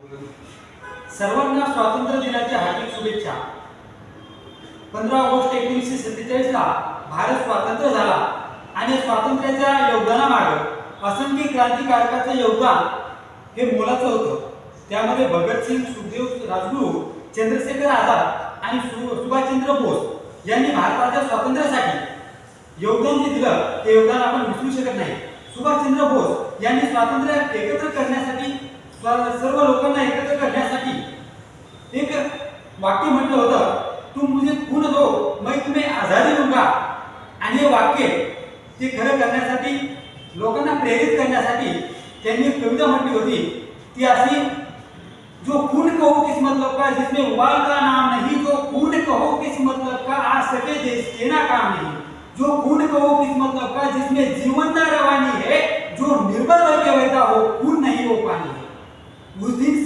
सर्वांना स्वातंत्र्य दिनाच्या हार्दिक शुभेच्छा। 15 ऑगस्ट 1947 ला भारत स्वतंत्र झाला आणि स्वातंत्र्याच्या योगदानामागे असंख्य क्रांतिकारकांचे योगदान हे मोलाचं होतं। त्यामध्ये भगतसिंग, सुखदेव, राजगुरू, चंद्रशेखर आझाद आणि सुभाषचंद्र बोस यांनी भारताच्या स्वातंत्र्यासाठी योगदान जे दिलं ते योगदान आपण विसरू शकत नाही। सुभाषचंद्र बोस यांनी स्वातंत्र्य एकत्र करण्यासाठी, सर्व लोकांना एकत्र करण्यासाठी एक वाक्य म्हटलं होतं, तुम मुझे खून दो मैं तुम्हें आजादी दूंगा। आणि हे वाक्य ते खरं करण्यासाठी, लोकांना प्रेरित करण्यासाठी त्यांनी एक कविता म्हटली होती, ती अशी, जो खून कहो किस मतलब का जिसमें उबाल का नाम नहीं, जो खून कहो किस मतलब का आ सके देश के ना काम नहीं, जो खून कहो किस मतलब का जिसमें जीवन ना रवानी है, जो निर्भर होके बहता हो खून नहीं वो पानी है। उस दिन